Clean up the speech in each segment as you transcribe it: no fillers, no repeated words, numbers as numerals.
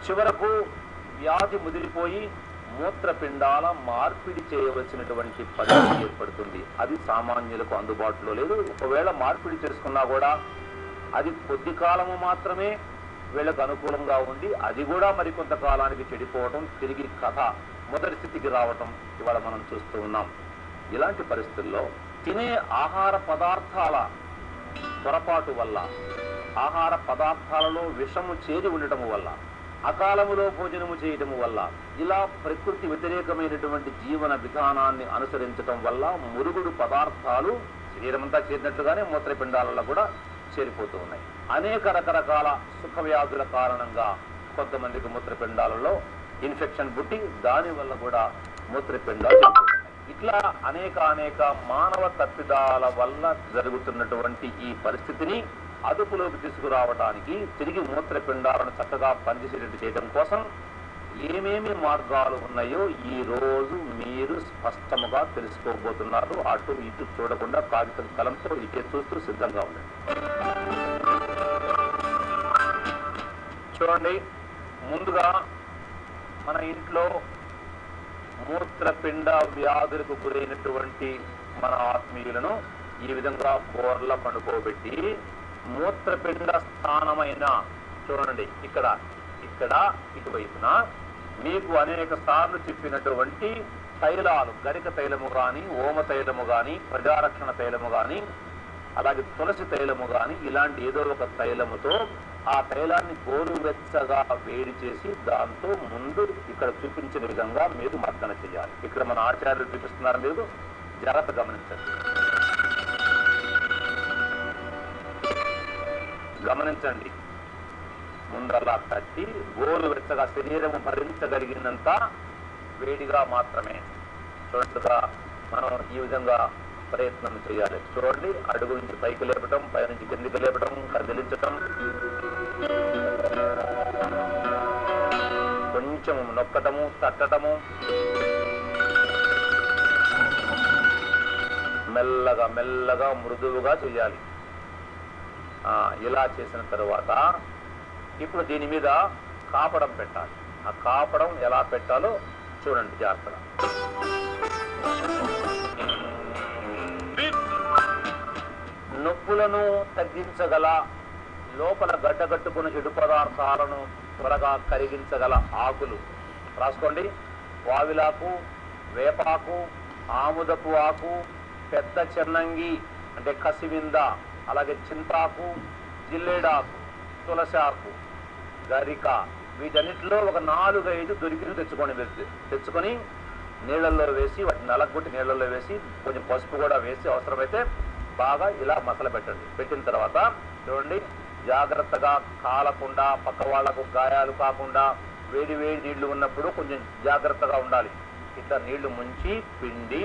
చివరకు వ్యాధి ముదిరిపోయి మూత్రపిండాల మార్పిడి చేయవలసినటువంటి పరిస్థితి ఏర్పడుతుంది. అది సామాన్యులకు అందుబాటులో లేదు. ఒకవేళ మార్పిడి చేసుకున్నా కూడా అది కొద్ది కాలము మాత్రమే వీళ్ళకు అనుకూలంగా ఉండి అది కూడా మరికొంతకాలానికి చెడిపోవటం, తిరిగి కథ మొదటి స్థితికి రావటం ఇవాళ మనం చూస్తూ ఉన్నాం. ఇలాంటి పరిస్థితుల్లో తినే ఆహార పదార్థాల పొరపాటు వల్ల, ఆహార పదార్థాలలో విషము చేరి ఉండటం వల్ల, అకాలములో భోజనము చేయటము వల్ల, ఇలా ప్రకృతి వ్యతిరేకమైనటువంటి జీవన విధానాన్ని అనుసరించటం వల్ల మురుగుడు పదార్థాలు శరీరమంతా చేరినట్లుగానే మూత్రపిండాలలో కూడా చేరిపోతూ ఉన్నాయి. అనేక రకరకాల సుఖ వ్యాధుల కారణంగా కొంతమందికి మూత్రపిండాలలో ఇన్ఫెక్షన్ పుట్టి దానివల్ల కూడా మూత్రపిండాలు చనిపోతున్నాయి. ఇట్లా అనేక మానవ తప్పిదాల వల్ల జరుగుతున్నటువంటి ఈ పరిస్థితిని అదుపులోకి తీసుకురావడానికి, తిరిగి మూత్రపిండాలను చక్కగా పనిచేసేటట్టు చేయడం కోసం ఏమేమి మార్గాలు ఉన్నాయో ఈ రోజు మీరు స్పష్టముగా తెలుసుకోబోతున్నారు. అటు ఇటు చూడకుండా కాగితం కలంతో ఇటే చూస్తూ సిద్ధంగా ఉండండి. చూడండి, ముందుగా మన ఇంట్లో మూత్రపిండ వ్యాధులకు గురైనటువంటి మన ఆత్మీయులను ఈ విధంగా బోర్ల పండుకోబెట్టి మూత్రపిండ స్థానమైన చూడండి, ఇక్కడ ఇటువైపున మీకు అనేక సార్లు చెప్పినటువంటి తైలాలు, గరిక తైలము కానీ, ఓమ తైలము కానీ, ప్రజారక్షణ తైలము కానీ, అలాగే తులసి తైలము కానీ, ఇలాంటి ఏదో ఒక తైలముతో ఆ తైలాన్ని గోరువెచ్చగా వేడి చేసి దాంతో ముందు ఇక్కడ చూపించిన విధంగా మీరు మర్దన చేయాలి. ఇక్కడ మన ఆచార్యులు చూపిస్తున్నారు, మీరు జాగ్రత్త గమనించండి. ముందలా కట్టి గోరువెచ్చగా శరీరము భరించగలిగినంత వేడిగా మాత్రమే చూడగా మనం ఈ విధంగా ప్రయత్నం చేయాలి. చూడండి, అడుగు నుంచి పైకి లేపటం, పై నుంచి కిందికి లేపటం, కదిలించటం, కొంచెం నొక్కటము, తట్టటము, మెల్లగా మెల్లగా మృదువుగా చేయాలి. ఇలా చేసిన తర్వాత ఇప్పుడు దీని మీద కాపడం పెట్టాలి. ఆ కాపడం ఎలా పెట్టాలో చూడండి జాగ్రత్తగా. నొప్పులను తగ్గించగల, లోపల గడ్డగట్టుకున్న చెడు పదార్థాలను త్వరగా కరిగించగల ఆకులు రాసుకోండి. వావిలాకు, వేపాకు, ఆముదపు ఆకు, పెద్ద చెన్నంగి అంటే కసివింద, అలాగే చింతాకు, జిల్లేడాకు, తులసాకు, గరిక, వీటన్నిటిలో ఒక 4-5 దొరికిన తెచ్చుకొని నీళ్ళల్లో వేసి, వాటిని నలగొట్టి నీళ్ళల్లో వేసి కొంచెం పసుపు కూడా వేసి అవసరమైతే బాగా ఇలా మసల పెట్టండి. పెట్టిన తర్వాత చూడండి, జాగ్రత్తగా కాలకుండా, పక్క వాళ్లకు గాయాలు కాకుండా, వేడి నీళ్లు ఉన్నప్పుడు కొంచెం జాగ్రత్తగా ఉండాలి. ఇట్లా నీళ్లు ముంచి పిండి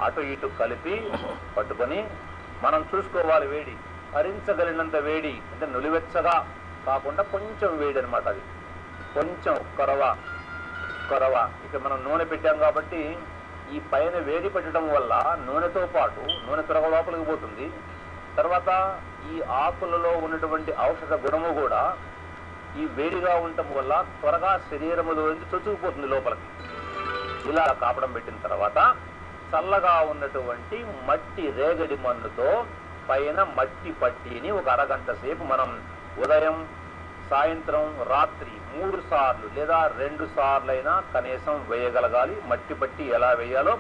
అటు ఇటు కలిపి పట్టుకొని మనం చూసుకోవాలి. వేడి భరించగలిగినంత వేడి, అంటే నులివెచ్చగా కాకుండా కొంచెం వేడి అనమాట. అది కొంచెం కొరవ. ఇక మనం నూనె పెట్టాం కాబట్టి ఈ పైన వేడి పెట్టడం వల్ల నూనెతో పాటు నూనె త్వరగా లోపలికి పోతుంది. తర్వాత ఈ ఆకులలో ఉన్నటువంటి ఔషధ గుణము కూడా ఈ వేడిగా ఉండటం వల్ల త్వరగా శరీరములో నుంచి చొచ్చుకుపోతుంది లోపలికి. ఇలా కాపడం పెట్టిన తర్వాత చల్లగా ఉన్నటువంటి మట్టి రేగడి మన్నుతో పైన మట్టి పట్టిని ఒక అరగంట సేపు మనం ఉదయం, సాయంత్రం, రాత్రి 3 సార్లు లేదా 2 సార్లు అయినా కనీసం వేయగలగాలి. మట్టి పట్టి ఎలా వేయాలో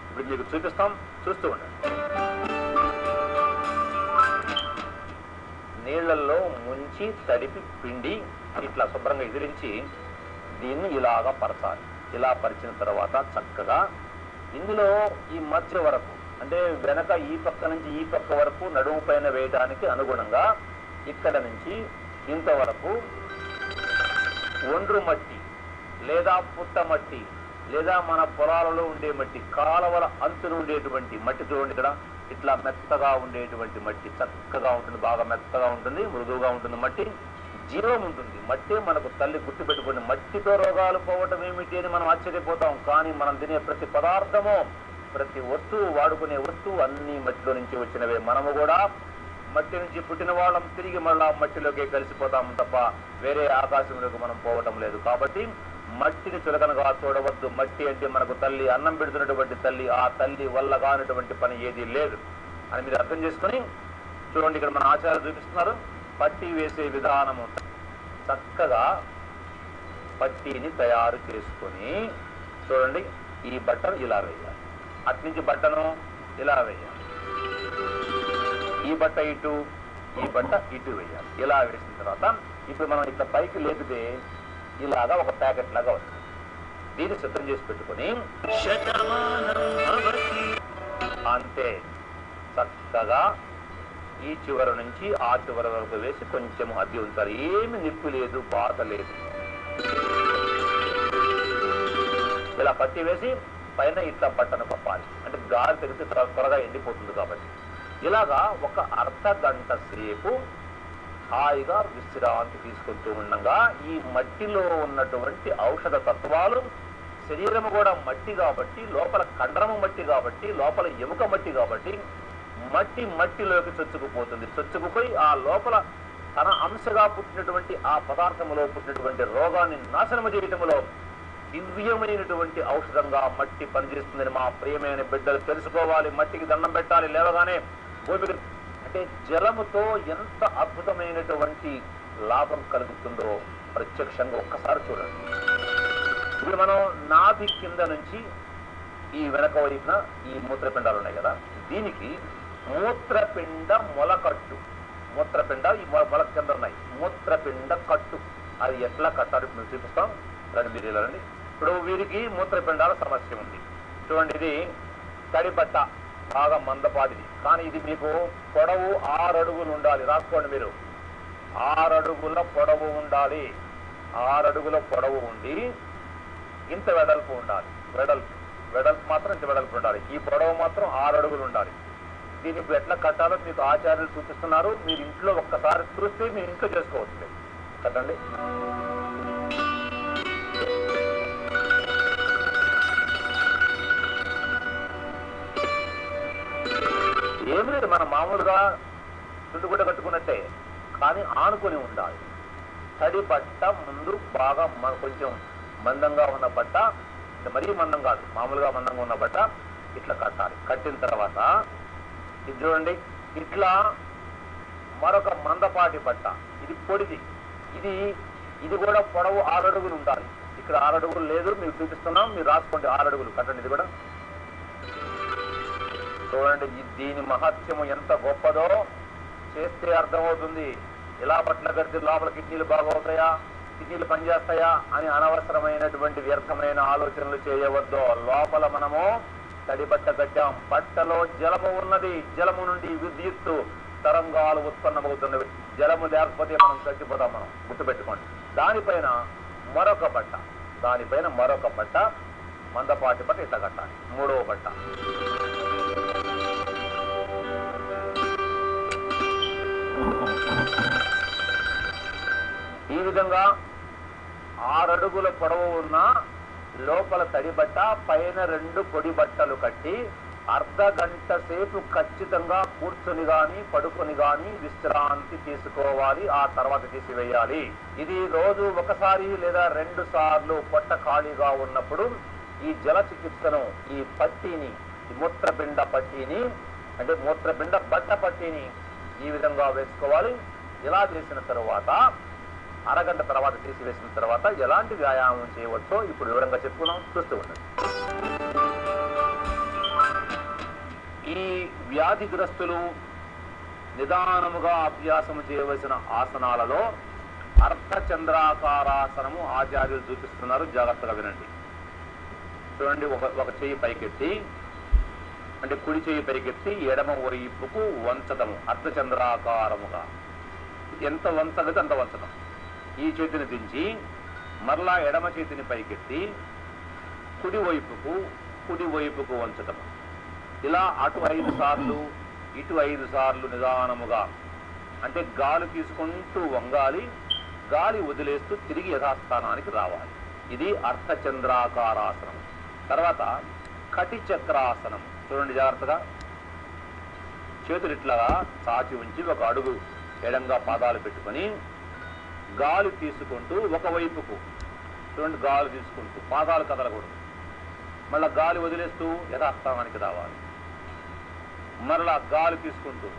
ఇప్పుడు మీకు చూపిస్తాం, చూస్తూ ఉండండి. నీళ్లలో ముంచి తడిపి పిండి ఇట్లా శుభ్రంగా ఎదిరించి దీన్ని ఇలాగా పరచాలి. ఇలా పరిచిన తర్వాత చక్కగా ఇందులో ఈ మధ్య వరకు, అంటే వెనక ఈ పక్క నుంచి ఈ పక్క వరకు నడుము పైన వేయడానికి అనుగుణంగా ఇక్కడ నుంచి ఇంతవరకు ఒండ్రు మట్టి లేదా పుట్ట మట్టి లేదా మన పొలాలలో ఉండే మట్టి, కాలవల అంచున ఉండేటువంటి మట్టి చూడండి. ఇక్కడ ఇట్లా మెత్తగా ఉండేటువంటి మట్టి చక్కగా ఉంటుంది, బాగా మెత్తగా ఉంటుంది, మృదువుగా ఉంటుంది. మట్టి జీవం ఉంటుంది. మట్టి మనకు తల్లి గుర్తుపెట్టుకుని, మట్టితో రోగాలు పోవటం ఏమిటి అని మనం ఆశ్చర్యపోతాం. కానీ మనం తినే ప్రతి పదార్థము, ప్రతి వస్తువు, వాడుకునే వస్తువు అన్ని మట్టిలో నుంచి వచ్చినవే. మనము కూడా మట్టి నుంచి పుట్టిన వాళ్ళం తిరిగి మళ్ళా మట్టిలోకి కలిసిపోతాము తప్ప వేరే ఆకాశంలోకి మనం పోవటం లేదు. కాబట్టి మట్టిని చులకనగా చూడవద్దు. మట్టి అంటే మనకు తల్లి, అన్నం పెడుతున్నటువంటి తల్లి. ఆ తల్లి వల్ల కానటువంటి పని ఏది లేదు అని మీరు అర్థం చేసుకుని చూడండి. ఇక్కడ మన ఆచార్యులు చూపిస్తున్నారు పట్టి వేసే విధానము. చక్కగా పట్టీని తయారు చేసుకొని చూడండి, ఈ బట్టను ఇలా వేయాలి, అట్నుంచి బట్టను ఇలా వేయాలి, ఈ బట్ట ఇటు, ఈ బట్ట ఇటు వేయాలి. ఇలా వేసిన తర్వాత ఇప్పుడు మనం ఇట్లా పైకి లేపితే ఇలాగా ఒక ప్యాకెట్ లాగా వస్తుంది. దీన్ని సిద్ధం చేసి పెట్టుకొని అంతే చక్కగా ఈ చివరి నుంచి ఆ చివరి వరకు వేసి కొంచెం అద్ది ఉంచాలి. ఏమి నిప్పు లేదు, బాధ లేదు. ఇలా పట్టి వేసి పైన ఇట్లా బట్టను కప్పాలి. అంటే గాలి తెగితే త్వరగా ఎండిపోతుంది కాబట్టి ఇలాగా ఒక అర్ధ గంట సేపు హాయిగా విశ్రాంతి తీసుకుంటూ ఉండగా ఈ మట్టిలో ఉన్నటువంటి ఔషధ తత్వాలు, శరీరము కూడా మట్టి కాబట్టి, లోపల కండరము మట్టి కాబట్టి, లోపల ఎముక మట్టి కాబట్టి మట్టిలోకి చొచ్చుకుపోతుంది. చొచ్చుకుపోయి ఆ లోపల తన అంశగా పుట్టినటువంటి ఆ పదార్థములో పుట్టినటువంటి రోగాన్ని నాశనము చేయటములో దివ్యమైనటువంటి ఔషధంగా మట్టి పనిచేస్తుందని మా ప్రియమైన బిడ్డలు తెలుసుకోవాలి. మట్టికి దండం పెట్టాలి లేవగానే. భూమికి అంటే జలముతో ఎంత అద్భుతమైనటువంటి లాభం కలుగుతుందో ప్రత్యక్షంగా ఒక్కసారి చూడండి. ఇప్పుడు మనం నాభి కింద నుంచి ఈ వెనక వైపున ఈ మూత్రపిండాలు ఉన్నాయి కదా, దీనికి మూత్రపిండ మొలకట్టు, మూత్రపిండ ఈ మొల కింద ఉన్నాయి, మూత్రపిండ కట్టు. అది ఎట్లా కట్టాలి మేము చూపిస్తాం రండి, మీరు వెళ్ళండి. ఇప్పుడు వీరికి మూత్రపిండాల సమస్య ఉంది. చూడండి, ఇది తడి బట్ట, బాగా మందపాటిది, కానీ ఇది మీకు పొడవు 6 అడుగులు ఉండాలి. రాసుకోండి మీరు, 6 అడుగుల పొడవు ఉండాలి. 6 అడుగుల పొడవు ఉండి ఇంత వెడల్పు ఉండాలి. వెడల్పు మాత్రం ఇంత వెడల్పు ఉండాలి. ఈ పొడవు మాత్రం 6 అడుగులు ఉండాలి. దీన్ని ఇప్పుడు ఎట్లా కట్టాలో మీకు ఆచార్యులు చూపిస్తున్నారు. మీరు ఇంట్లో ఒక్కసారి చూస్తే మీరు ఇంట్లో చేసుకోవచ్చు. కట్టండి. ఏమి లేదు, మనం మామూలుగా చుట్టుగుడ్డ కట్టుకున్నట్టే, కానీ ఆనుకొని ఉండాలి. తడి బట్ట ముందు బాగా కొంచెం మందంగా ఉన్న బట్ట, మరీ మందం కాదు, మామూలుగా మందంగా ఉన్న బట్ట ఇట్లా కట్టాలి. కట్టిన తర్వాత ఇది చూడండి, ఇట్లా మరొక మందపాటి బట్ట, ఇది పొడిది, ఇది కూడా పొడవు 6 అడుగులు ఉండాలి. ఇక్కడ 6 అడుగులు లేదు, మీకు చూపిస్తున్నాం, మీరు రాసుకోండి. 6 అడుగులు కట్టండి. ఇది కూడా చూడండి, దీని మహత్యము ఎంత గొప్పదో చేస్తే అర్థమవుతుంది. ఇలా బట్టల కడితే లోపల కిడ్నీలు బాగవుతాయా, కిడ్నీలు పనిచేస్తాయా అని అనవసరమైనటువంటి వ్యర్థమైన ఆలోచనలు చేయవద్దు. లోపల మనము తడి బట్ట కట్టాం, బట్టలో జలము ఉన్నది, జలము నుండి విద్యుత్తు తరంగాలు ఉత్పన్నమవుతున్నవి. జలము లేకపోతే మనం చచ్చిపోతాం, మనం గుర్తుపెట్టుకోండి. దానిపైన మరొక బట్ట, మందపాటి బట్ట ఇట్లా కట్టాలి. 3వ బట్ట. ఈ విధంగా 6 అడుగుల పొడవు ఉన్న లోపల తడి బట్ట, పైన 2 పొడి బట్టలు కట్టి అర్ధ గంట సేపు ఖచ్చితంగా కూర్చొని గాని పడుకొని గాని విశ్రాంతి తీసుకోవాలి. ఆ తర్వాత తీసివేయాలి. ఇది రోజు ఒకసారి లేదా 2 సార్లు పొట్ట ఖాళీగా ఉన్నప్పుడు ఈ జల చికిత్సను, ఈ పట్టీని, ఈ మూత్రపిండ పట్టీని, అంటే మూత్రపిండ బట్ట పట్టీని ఈ విధంగా వేసుకోవాలి. ఇలా చేసిన తరువాత అరగంట తర్వాత తీసివేసిన తర్వాత ఎలాంటి వ్యాయామం చేయవచ్చో ఇప్పుడు వివరంగా చెప్పుకున్నాం. చూస్తూ ఉండండి. ఈ వ్యాధిగ్రస్తులు నిదానముగా అభ్యాసము చేయవలసిన ఆసనాలలో అర్ధచంద్రాకారాసనము ఆచార్యులు చూపిస్తున్నారు. జాగ్రత్తగా వినండి. చూడండి, ఒక చెయ్యి పైకెత్తి, అంటే కుడి చెయ్యి పైకెత్తి ఎడమ వైపుకు వంచటము, అర్ధచంద్రాకారముగా. ఎంత వంచగలిగితే అంత వంచటం. ఈ చేతిని దించి మరలా ఎడమ చేతిని పైకెత్తి కుడి వైపుకు వంచటం. ఇలా అటు 5 సార్లు ఇటు 5 సార్లు నిదానముగా, అంటే గాలి తీసుకుంటూ వంగాలి, గాలి వదిలేస్తూ తిరిగి యథాస్థానానికి రావాలి. ఇది అర్ధచంద్రాకారాసనం. తర్వాత కటి చక్రాసనం. చూడండి జాగ్రత్తగా. చేతులు ఇట్లా చాచి ఉంచి ఒక అడుగు ఎడంగా పాదాలు పెట్టుకొని గాలి తీసుకుంటూ ఒకవైపుకు చూడండి, గాలి తీసుకుంటూ పాదాలు కదలకూడదు. మళ్ళా గాలి వదిలేస్తూ యథాస్థానానికి రావాలి. మరలా గాలి తీసుకుంటూ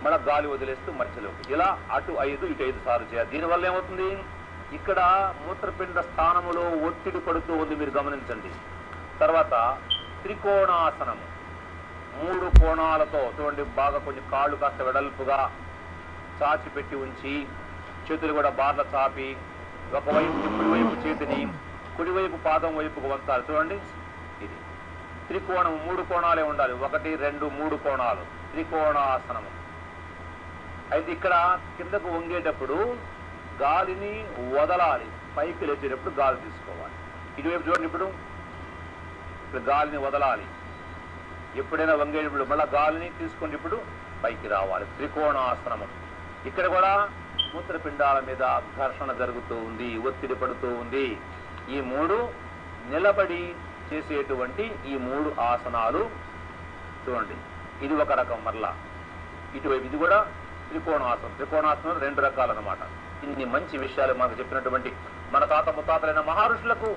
మళ్ళా గాలి వదిలేస్తూ మధ్యలోకి, ఇలా అటు 5 ఇటు 5 సార్లు చేయాలి. దీనివల్ల ఏమవుతుంది, ఇక్కడ మూత్రపిండ స్థానములో ఒత్తిడి పడుతూ ఉంది, మీరు గమనించండి. తర్వాత త్రికోణాసనము, 3 కోణాలతో చూడండి, బాగా కొంచెం కాళ్ళు కాస్త వెడల్పుగా చాచి పెట్టి ఉంచి చేతులు కూడా బార్ల చాపి ఒకవైపు కుడివైపు చేతిని కుడివైపు పాదం వైపుకు వంచాలి. చూడండి, ఇది త్రికోణం, 3 కోణాలే ఉండాలి. 1 2 3 కోణాలు, త్రికోణాసనము. అయితే ఇక్కడ కిందకు వంగేటప్పుడు గాలిని వదలాలి, పైకి లేచేటప్పుడు గాలి తీసుకోవాలి. ఇటువైపు చూడండి, ఇప్పుడు గాలిని వదలాలి. ఎప్పుడైనా వంగేటప్పుడు మళ్ళీ గాలిని తీసుకొని ఇప్పుడు పైకి రావాలి. త్రికోణాసనము. ఇక్కడ కూడా మూత్రపిండాల మీద ఘర్షణ జరుగుతూ ఉంది, ఒత్తిడి పడుతూ ఉంది. ఈ 3 నిలబడి చేసేటువంటి ఈ 3 ఆసనాలు చూడండి. ఇది ఒక రకం. మరలా ఇటువైపు ఇది కూడా త్రికోణాసనం. త్రికోణాసనం 2 రకాలన్నమాట. ఇన్ని మంచి విషయాలు మనకు చెప్పినటువంటి మన తాత ముత్తాతలైన మహర్షులకు